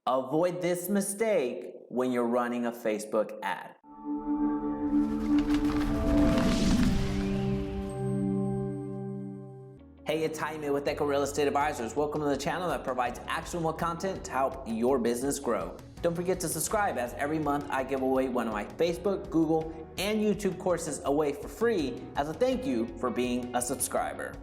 Avoid this mistake when you're running a Facebook ad. Hey, it's Jaime with Echo Real Estate Advisors. Welcome to the channel that provides actionable content to help your business grow. Don't forget to subscribe, as every month I give away one of my Facebook, Google, and YouTube courses away for free as a thank you for being a subscriber.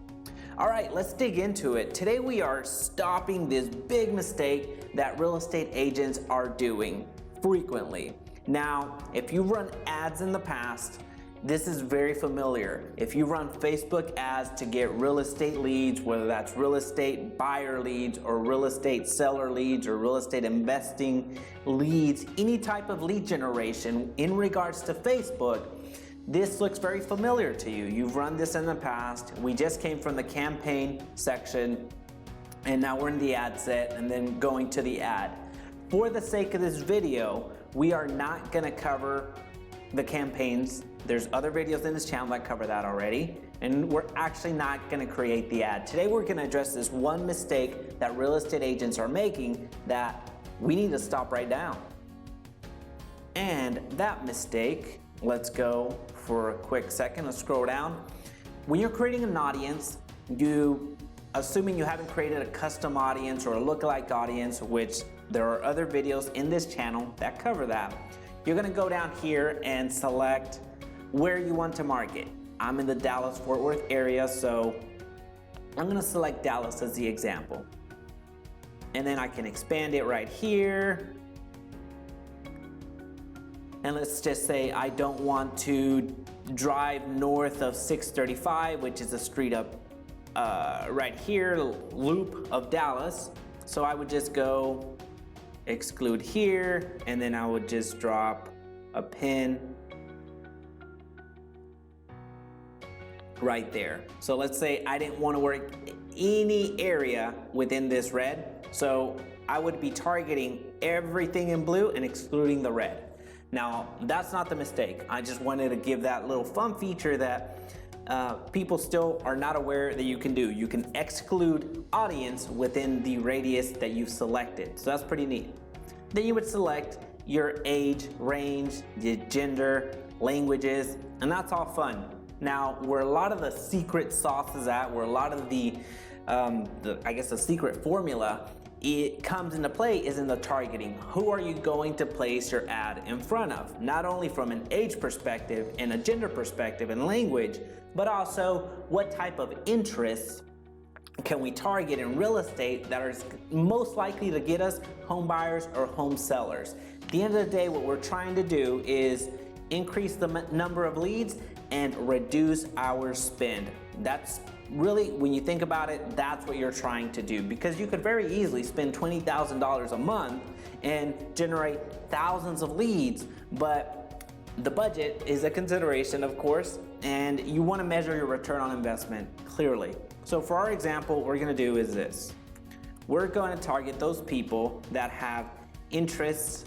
All right, let's dig into it. Today we are stopping this big mistake that real estate agents are doing frequently. Now, if you run ads in the past, this is very familiar. If you run Facebook ads to get real estate leads, whether that's real estate buyer leads or real estate seller leads or real estate investing leads, any type of lead generation in regards to Facebook, this looks very familiar to you. You've run this in the past. We just came from the campaign section and now we're in the ad set and then going to the ad. For the sake of this video, we are not gonna cover the campaigns. There's other videos in this channel that cover that already, and we're actually not gonna create the ad. Today we're gonna address this one mistake that real estate agents are making that we need to stop right now. And that mistake, let's go for a quick second, let's scroll down. When you're creating an audience, assuming you haven't created a custom audience or a lookalike audience, which there are other videos in this channel that cover that, you're gonna go down here and select where you want to market. I'm in the Dallas-Fort Worth area, so I'm gonna select Dallas as the example. And then I can expand it right here. And let's just say I don't want to drive north of 635, which is a street up right here, loop of Dallas. So I would just go exclude here, and then I would just drop a pin right there. So let's say I didn't want to work any area within this red. So I would be targeting everything in blue and excluding the red. Now, that's not the mistake. I just wanted to give that little fun feature that people still are not aware that you can do. You can exclude audience within the radius that you've selected. So that's pretty neat. Then you would select your age, range, the gender, languages, and that's all fun. Now, where a lot of the secret sauce is at, where a lot of the secret formula it comes into play is in the targeting. Who are you going to place your ad in front of? Not only from an age perspective and a gender perspective and language, but also what type of interests can we target in real estate that are most likely to get us home buyers or home sellers. At the end of the day, what we're trying to do is increase the number of leads and reduce our spend. That's really, when you think about it, that's what you're trying to do, because you could very easily spend $20,000 a month and generate thousands of leads, but the budget is a consideration, of course, and you want to measure your return on investment clearly. So for our example, what we're going to do is this. We're going to target those people that have interests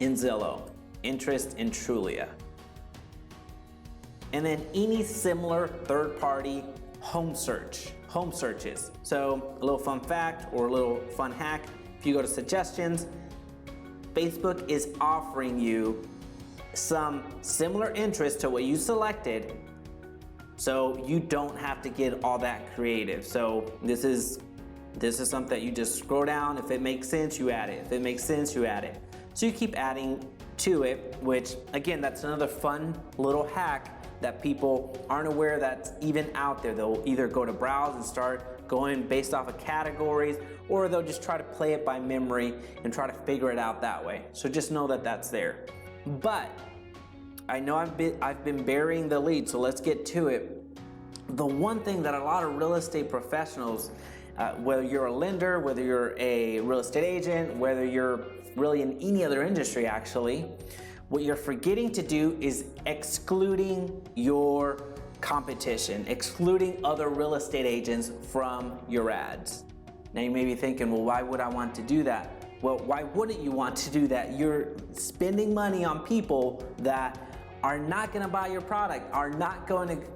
in Zillow, interest in Trulia, and then any similar third-party home searches. So a little fun fact or a little fun hack, if you go to suggestions, Facebook is offering you some similar interest to what you selected, so you don't have to get all that creative. So this is something that you just scroll down. If it makes sense, you add it. If it makes sense, you add it. So you keep adding to it, which again, that's another fun little hack that people aren't aware that's even out there. They'll either go to browse and start going based off of categories, or they'll just try to play it by memory and try to figure it out that way. So just know that that's there. But I know I've been burying the lead, so let's get to it. The one thing that a lot of real estate professionals, whether you're a lender, whether you're a real estate agent, whether you're really in any other industry actually, what you're forgetting to do is excluding your competition, excluding other real estate agents from your ads. Now you may be thinking, well, why would I want to do that? Well, why wouldn't you want to do that? You're spending money on people that are not gonna buy your product, are not going to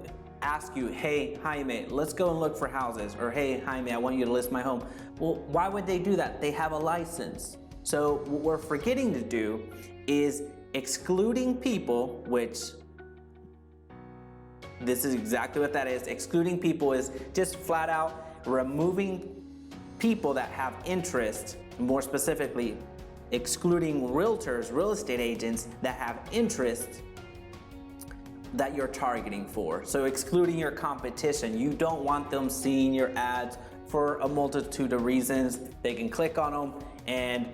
ask you, hey, Jaime, let's go and look for houses, or hey, Jaime, I want you to list my home. Well, why would they do that? They have a license. So what we're forgetting to do is excluding people, which this is exactly what that is. Excluding people is just flat out removing people that have interest, more specifically, excluding realtors, real estate agents that have interest that you're targeting for. So excluding your competition. You don't want them seeing your ads for a multitude of reasons. They can click on them and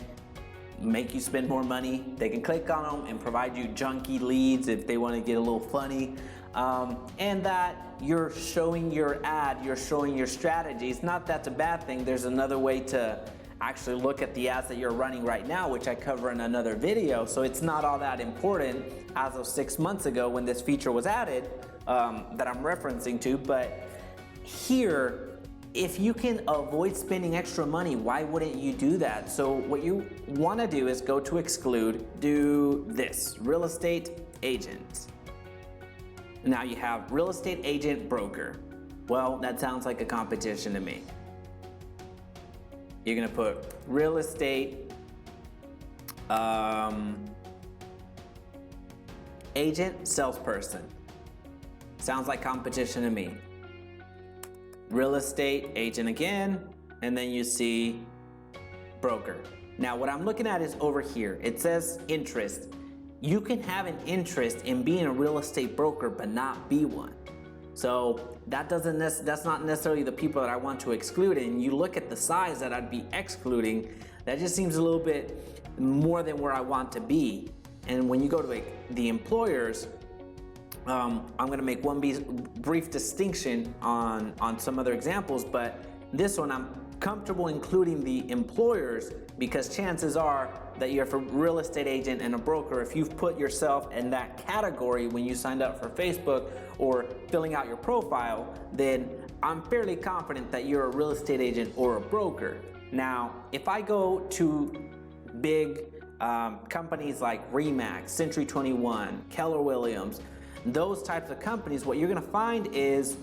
make you spend more money. They can click on them and provide you junky leads if they want to get a little funny. And that you're showing your ad, you're showing your strategies. Not that's a bad thing. There's another way to actually look at the ads that you're running right now, which I cover in another video. So it's not all that important as of 6 months ago when this feature was added that I'm referencing to. But here, if you can avoid spending extra money, why wouldn't you do that? So what you want to do is go to exclude, do this, real estate agent. Now you have real estate agent broker. Well, that sounds like a competition to me. You're gonna put real estate agent salesperson. Sounds like competition to me. Real estate agent again, and then you see broker. Now what I'm looking at is over here. It says interest. You can have an interest in being a real estate broker but not be one. So that's not necessarily the people that I want to exclude. And you look at the size that I'd be excluding, that just seems a little bit more than where I want to be. And when you go to the employers, I'm gonna make one brief distinction on some other examples, but this one I'm comfortable including the employers because chances are that you're a real estate agent and a broker. If you've put yourself in that category when you signed up for Facebook or filling out your profile, then I'm fairly confident that you're a real estate agent or a broker. Now, if I go to big companies like Remax, Century 21, Keller Williams, those types of companies, what you're gonna find is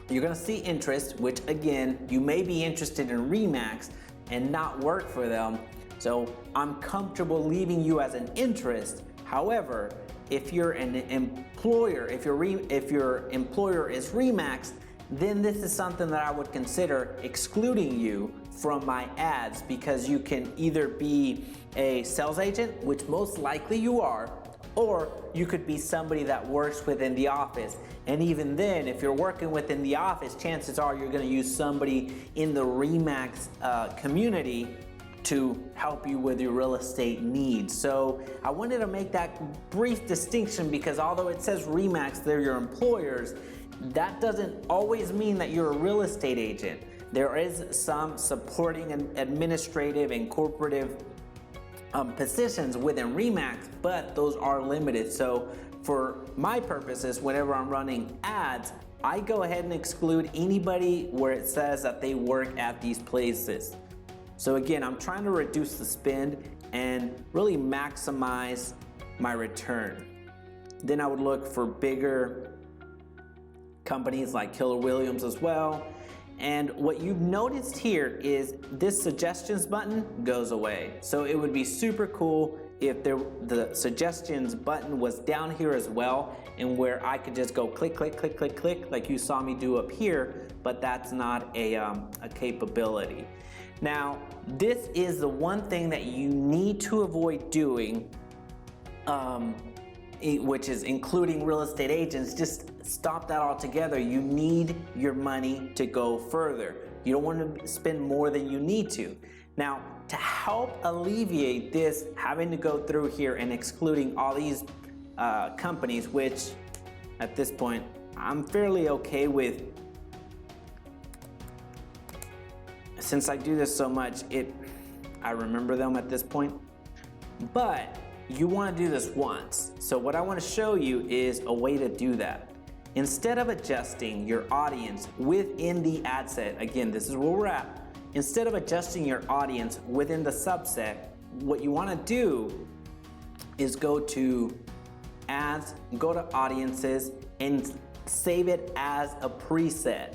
you're gonna see interest, which again, you may be interested in Remax and not work for them. So I'm comfortable leaving you as an interest. However, if you're an employer, if your employer is Remax, then this is something that I would consider excluding you from my ads because you can either be a sales agent, which most likely you are, or you could be somebody that works within the office. And even then, if you're working within the office, chances are you're gonna use somebody in the Remax community to help you with your real estate needs. So I wanted to make that brief distinction because although it says Remax, they're your employers, that doesn't always mean that you're a real estate agent. There is some supporting and administrative and corporative positions within Remax, but those are limited. So for my purposes, whenever I'm running ads, I go ahead and exclude anybody where it says that they work at these places. So again, I'm trying to reduce the spend and really maximize my return. Then I would look for bigger companies like Keller Williams as well. And what you've noticed here is this suggestions button goes away. So it would be super cool if the suggestions button was down here as well, and where I could just go click, click, click, click, click, like you saw me do up here, but that's not a capability. Now, this is the one thing that you need to avoid doing, which is including real estate agents. Just stop that altogether. You need your money to go further. You don't want to spend more than you need to. Now, to help alleviate this, having to go through here and excluding all these companies, which at this point, I'm fairly okay with. Since I do this so much, I remember them at this point. But you want to do this once. So what I want to show you is a way to do that. Instead of adjusting your audience within the ad set, again, this is where we're at. Instead of adjusting your audience within the subset, what you want to do is go to ads, go to audiences, and save it as a preset.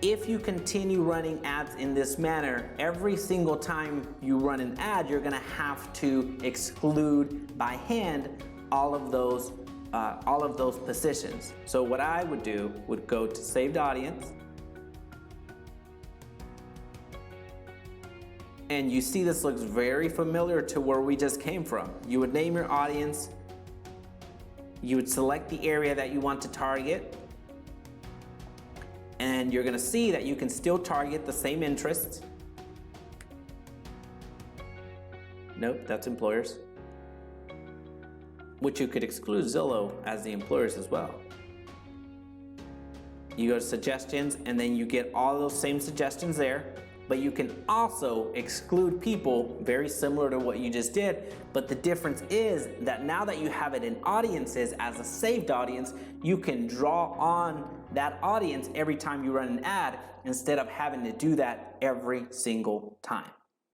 if you continue running ads in this manner, every single time you run an ad, you're gonna have to exclude by hand all of those positions. So what I would do would go to saved audience, and you see this looks very familiar to where we just came from. You would name your audience, you would select the area that you want to target, and you're gonna see that you can still target the same interests. Nope, that's employers. Which you could exclude Zillow as the employers as well. You go to suggestions, and then you get all those same suggestions there, but you can also exclude people very similar to what you just did. But the difference is that now that you have it in audiences as a saved audience, you can draw on that audience every time you run an ad instead of having to do that every single time.